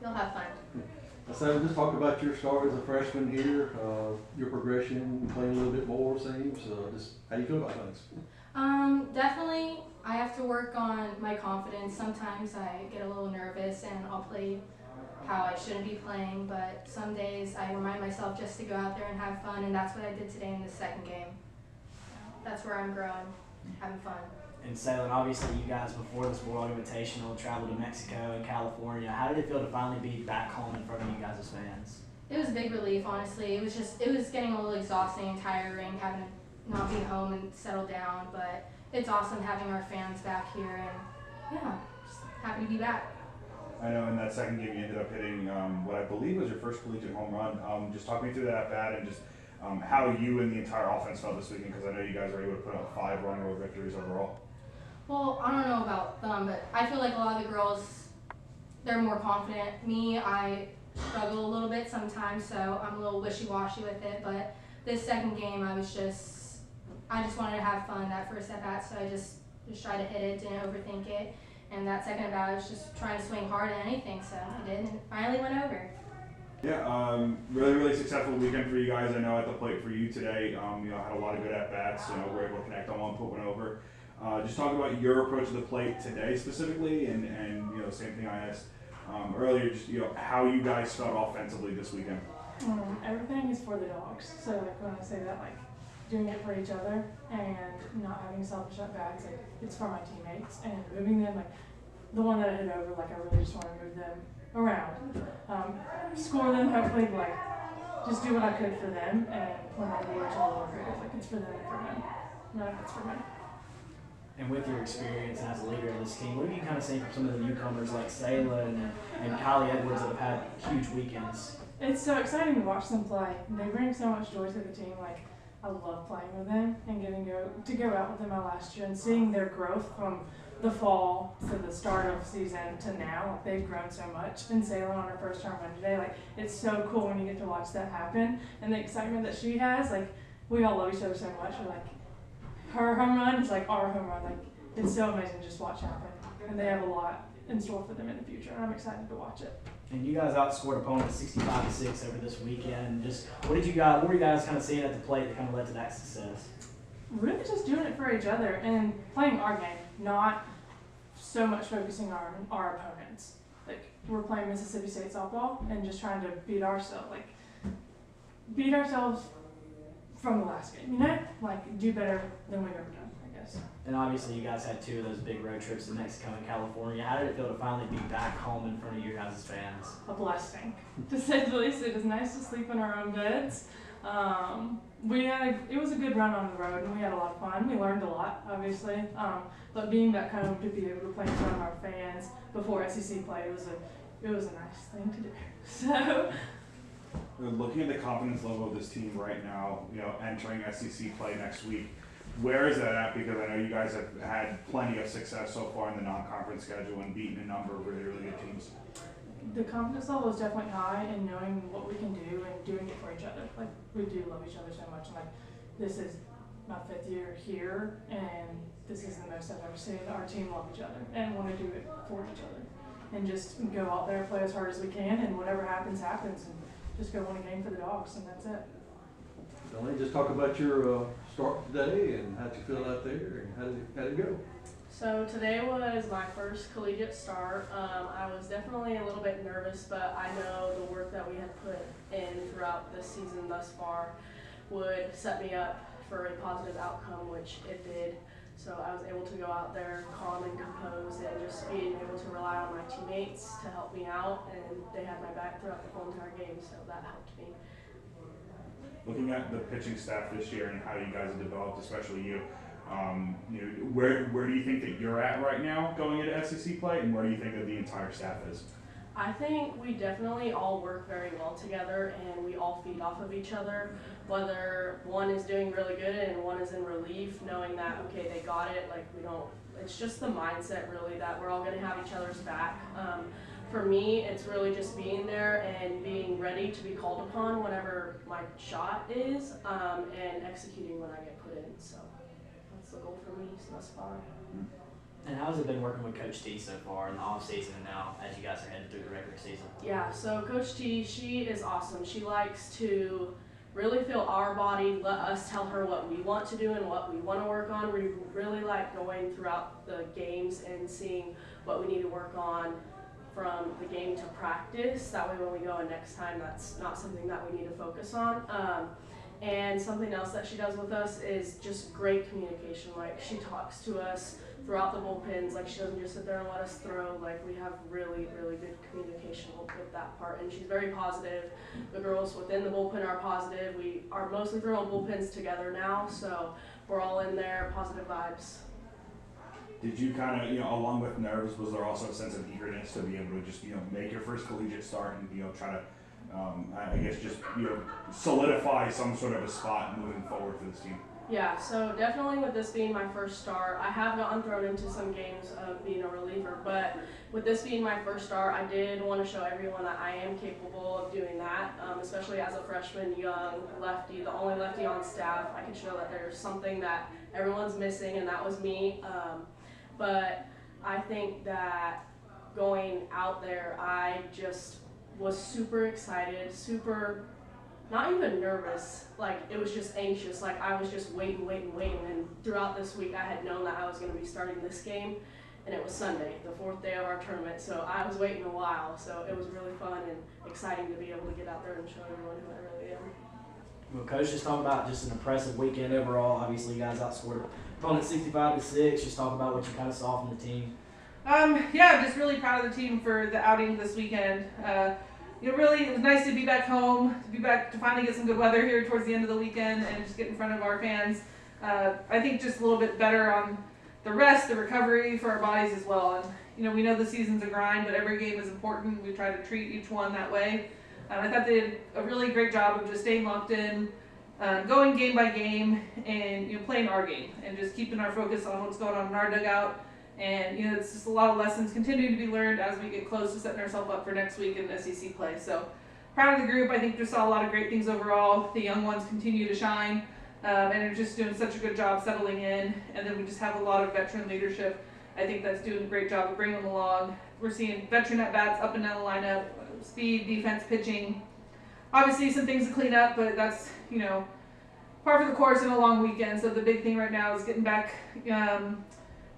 you'll have fun. So just talk about your start as a freshman here, your progression, playing a little bit more seems. Just how do you feel about things? Definitely, I have to work on my confidence. Sometimes I get a little nervous and I'll play how I shouldn't be playing, but some days I remind myself just to go out there and have fun, and that's what I did today in the second game. That's where I'm growing, having fun. And Salem, obviously you guys before this World Invitational traveled to Mexico and California. How did it feel to finally be back home in front of you guys as fans? It was a big relief, honestly. It was getting a little exhausting and tiring, having to not be home and settle down, but it's awesome having our fans back here, and yeah, just happy to be back. I know in that second game you ended up hitting what I believe was your first collegiate home run. Just talk me through that bat and just how you and the entire offense felt this weekend, because I know you guys were able to put up 5 run-road victories overall. Well, I don't know about them, but I feel like a lot of the girls, they're more confident. Me, I struggle a little bit sometimes, so I'm a little wishy-washy with it, but this second game I just wanted to have fun that first at-bat, so I just tried to hit it, didn't overthink it. And that second at-bat, I was just trying to swing hard at anything, so I did, and finally went over. Yeah, really successful weekend for you guys. I know at the plate for you today, had a lot of good at-bats, were able to connect on one, put one over. Just talk about your approach to the plate today specifically, and same thing I asked earlier, just how you guys felt offensively this weekend. Everything is for the dogs. So like when I say that, like doing it for each other and not having selfish at bats, like it's for my teammates and moving them. Like the one that I hit over, like I really just want to move them around, score them. Hopefully, like just do what I could for them. And when I do each other, like it's for them and for me. None of it's for me. And with your experience as a leader of this team, what do you kind of say from some of the newcomers like Sayla and Kylie Edwards that have had huge weekends? It's so exciting to watch them play. They bring so much joy to the team. Like I love playing with them and getting to go out with them my last year and seeing their growth from the fall to the start of season to now. Like they've grown so much. And Sayla on her first home run today, like it's so cool when you get to watch that happen and the excitement that she has. Like we all love each other so much. We're like her home run is like our home run. Like it's so amazing to just watch happen. And they have a lot in store for them in the future. And I'm excited to watch it. And you guys outscored opponents 65-6 over this weekend. Just what were you guys kind of seeing at the plate that kind of led to that success? Really just doing it for each other and playing our game, not so much focusing on our opponents. Like we're playing Mississippi State softball and just trying to beat ourselves from the last game, like do better than we've ever done, I guess. And obviously you guys had 2 of those big road trips to Mexico and California. How did it feel to finally be back home in front of your guys' fans? A blessing, to say the least. It was nice to sleep in our own beds. It was a good run on the road and we had a lot of fun. We learned a lot, obviously, but being back home to be able to play in front of our fans before SEC play, it was a nice thing to do. So. Looking at the confidence level of this team right now, entering SEC play next week, where is that at? Because I know you guys have had plenty of success so far in the non-conference schedule and beaten a number of really good teams. The confidence level is definitely high in knowing what we can do and doing it for each other. Like we do love each other so much. Like this is my 5th year here, and this is the most I've ever seen our team love each other and want to do it for each other, and just go out there, play as hard as we can, and whatever happens, happens, and just go win a game for the dogs, and that's it. Donnie, just talk about your start today and how'd you feel out there and how'd it go? So today was my first collegiate start. I was definitely a little bit nervous, but I know the work that we had put in throughout this season thus far would set me up for a positive outcome, which it did. So I was able to go out there calm and composed and just being able to rely on my teammates to help me out, and they had my back throughout the whole entire game, so that helped me. Looking at the pitching staff this year and how you guys have developed, especially you, where do you think that you're at right now going into SEC play, and where do you think that the entire staff is? I think we definitely all work very well together and we all feed off of each other, whether one is doing really good and one is in relief, knowing that, okay, they got it, it's just the mindset really that we're all going to have each other's back. For me, it's really just being there and being ready to be called upon whenever my shot is, and executing when I get put in. So that's the goal for me thus far. And how has it been working with Coach T so far in the off season and now as you guys are headed through the regular season? Yeah, so Coach T, she is awesome. She likes to really feel our body, let us tell her what we want to do and what we want to work on. We really like going throughout the games and seeing what we need to work on from the game to practice. That way when we go in next time, that's not something that we need to focus on. And something else that she does with us is just great communication. Like, she talks to us throughout the bullpens. Like, she doesn't just sit there and let us throw. Like, we have really, really good communication with that part. And she's very positive. The girls within the bullpen are positive. We are mostly throwing bullpens together now, so we're all in there, positive vibes. Did you kind of, along with nerves, was there also a sense of eagerness to be able to just, make your first collegiate start and, try to, I guess just, solidify some sort of a spot moving forward for this team? Yeah, so definitely with this being my first start, I have gotten thrown into some games of being a reliever, but with this being my first start, I did want to show everyone that I am capable of doing that, especially as a freshman, young, lefty, the only lefty on staff. I can show that there's something that everyone's missing, and that was me. But I think that going out there, I just was super excited, super, not even nervous, like it was just anxious, like I was just waiting, and throughout this week I had known that I was going to be starting this game, and it was Sunday, the 4th day of our tournament, so I was waiting a while, so it was really fun and exciting to be able to get out there and show everyone who I really am. Well, Coach, just talk about just an impressive weekend overall. Obviously, you guys outscored opponent 65-6. Just talk about what you kind of saw from the team. Yeah, I'm just really proud of the team for the outing this weekend. Really, it was nice to be back home, to finally get some good weather here towards the end of the weekend and just get in front of our fans. I think just a little bit better on the rest, the recovery for our bodies as well. And, we know the season's a grind, but every game is important. We try to treat each one that way. I thought they did a really great job of just staying locked in, going game by game, and playing our game, and just keeping our focus on what's going on in our dugout. And it's just a lot of lessons continuing to be learned as we get close to setting ourselves up for next week in SEC play. So proud of the group. I think just saw a lot of great things overall. The young ones continue to shine, and are just doing such a good job settling in. And then we just have a lot of veteran leadership. I think that's doing a great job of bringing them along. We're seeing veteran at bats up and down the lineup, speed, defense, pitching. Obviously some things to clean up, but that's par for the course in a long weekend. So the big thing right now is getting back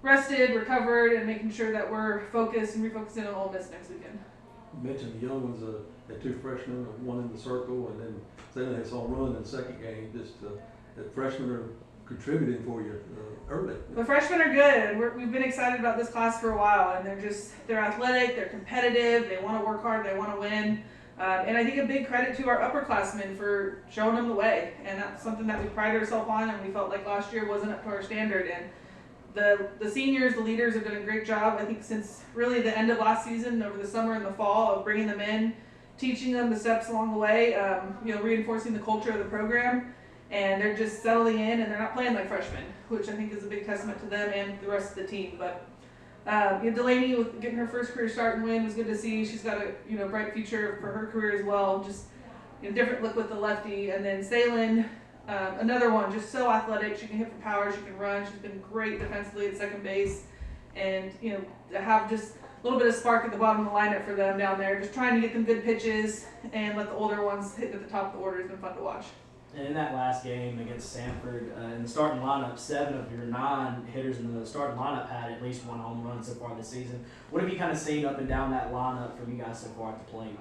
rested, recovered, and making sure that we're focused and refocusing on Ole Miss next weekend. You mentioned the young ones, the 2 freshmen, one in the circle, and then Salem had some run in the second game. Just the freshmen are contributing for you early. The freshmen are good, and we've been excited about this class for a while, and they're athletic, they're competitive, they want to work hard, they want to win. And I think a big credit to our upperclassmen for showing them the way, and that's something that we pride ourselves on, and we felt like last year wasn't up to our standard. And the seniors, the leaders, have done a great job, I think, since really the end of last season, over the summer and the fall, of bringing them in, teaching them the steps along the way, reinforcing the culture of the program. And they're just settling in, and they're not playing like freshmen, which I think is a big testament to them and the rest of the team. But Delaney, with getting her first career start and win, was good to see. She's got a bright future for her career as well. Just different look with the lefty. And then Salem, another one, just so athletic. She can hit for power. She can run. She's been great defensively at second base. And to have just a little bit of spark at the bottom of the lineup for them down there, just trying to get them good pitches and let the older ones hit at the top of the order has been fun to watch. And in that last game against Samford, in the starting lineup, 7 of your 9 hitters in the starting lineup had at least 1 home run so far this season. What have you kind of seen up and down that lineup from you guys so far at the plate?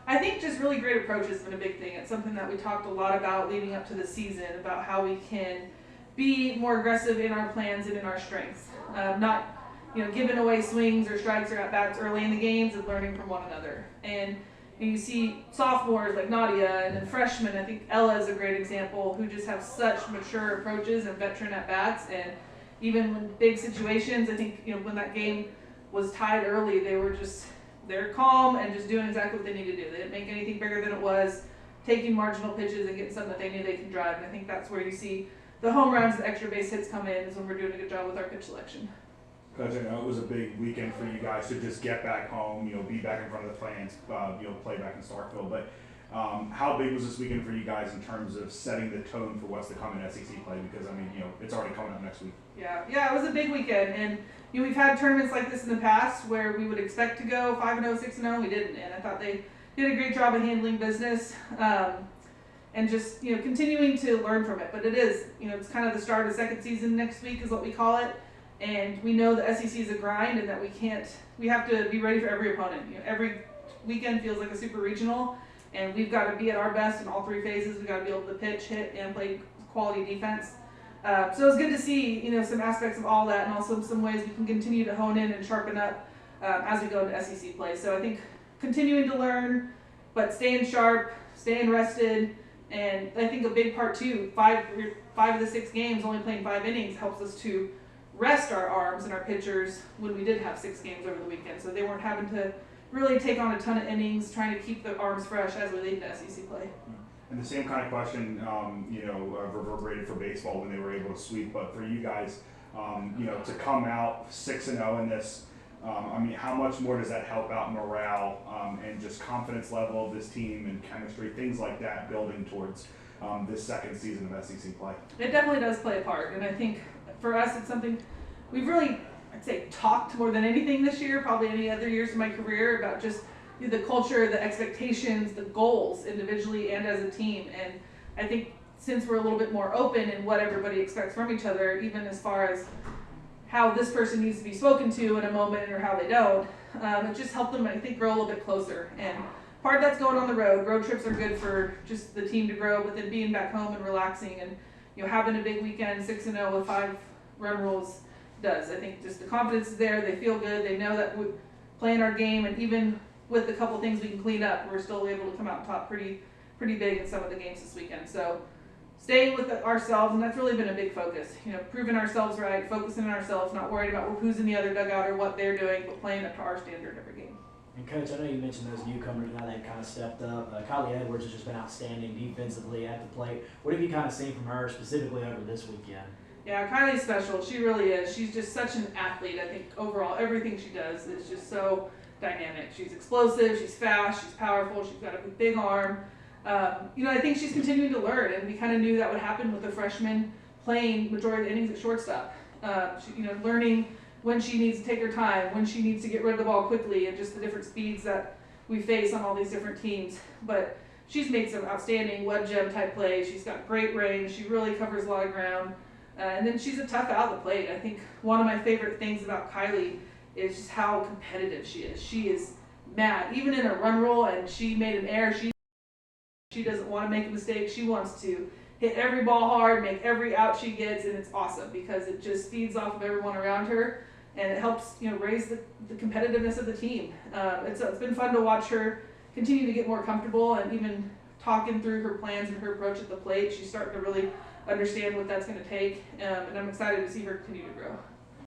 I think just really great approach has been a big thing. It's something that we talked a lot about leading up to the season, about how we can be more aggressive in our plans and in our strengths. Not giving away swings or strikes or at-bats early in the games, and learning from one another. And you see sophomores like Nadia, and then freshmen, I think Ella is a great example, who just have such mature approaches and veteran at-bats. And even in big situations, I think when that game was tied early, they're calm and just doing exactly what they need to do. They didn't make anything bigger than it was, taking marginal pitches and getting something that they knew they can drive. And I think that's where you see the home runs, the extra base hits come in, is when we're doing a good job with our pitch selection. Coach, I know it was a big weekend for you guys to just get back home, be back in front of the fans, play back in Starkville. But How big was this weekend for you guys in terms of setting the tone for what's to come in SEC play? Because I mean, it's already coming up next week. Yeah, it was a big weekend, and we've had tournaments like this in the past where we would expect to go 5-0, 6-0. We didn't, and I thought they did a great job of handling business, and just continuing to learn from it. But it is, it's kind of the start of the second season next week is what we call it, and we know the SEC is a grind, and that we have to be ready for every opponent. Every weekend feels like a super regional. And we've got to be at our best in all three phases. We've got to be able to pitch, hit, and play quality defense. So it's good to see, some aspects of all that, and also some ways we can continue to hone in and sharpen up as we go into SEC play. So I think continuing to learn, but staying sharp, staying rested, and I think a big part too, 5 of the 6 games, only playing 5 innings, helps us to rest our arms and our pitchers when we did have 6 games over the weekend. So they weren't having to really take on a ton of innings, trying to keep the arms fresh as we lead into SEC play. And the same kind of question, reverberated for baseball when they were able to sweep. But for you guys, to come out 6-0 in this, how much more does that help out morale and just confidence level of this team and chemistry, things like that, building towards this second season of SEC play? It definitely does play a part, and I think for us, it's something we've really, I'd say, talked more than anything this year, probably any other years in my career, about just the culture, the expectations, the goals individually and as a team. And I think since we're a little bit more open in what everybody expects from each other, even as far as how this person needs to be spoken to in a moment or how they don't, it just helped them, I think, grow a little bit closer. And part of that's going on the road. Road trips are good for just the team to grow, but then being back home and relaxing and having a big weekend, 6-0 with 5 run rules does. I think just the confidence is there. They feel good. They know that we're playing our game, and even with a couple things we can clean up, we're still able to come out top pretty big in some of the games this weekend. So staying with ourselves, and that's really been a big focus. Proving ourselves right, focusing on ourselves, not worried about who's in the other dugout or what they're doing, but playing up to our standard every game. And Coach, I know you mentioned those newcomers and how they've kind of stepped up. Kylie Edwards has just been outstanding defensively at the plate. What have you kind of seen from her specifically over this weekend? Yeah, Kylie's special. She really is. She's just such an athlete. I think overall everything she does is just so dynamic. She's explosive, she's fast, she's powerful, she's got a big arm. I think she's continuing to learn, and we kind of knew that would happen with a freshman playing majority of the innings at shortstop. Learning when she needs to take her time, when she needs to get rid of the ball quickly, and just the different speeds that we face on all these different teams. But she's made some outstanding web gem type plays. She's got great range. She really covers a lot of ground. And then she's a tough out of the plate. I think one of my favorite things about Kylie is just how competitive she is. She is mad. Even in a run roll and she made an error, she doesn't want to make a mistake. She wants to hit every ball hard, make every out she gets, and it's awesome because it just feeds off of everyone around her, and it helps raise the competitiveness of the team. It's been fun to watch her continue to get more comfortable, and even talking through her plans and her approach at the plate, she's starting to really understand what that's going to take, and I'm excited to see her continue to grow.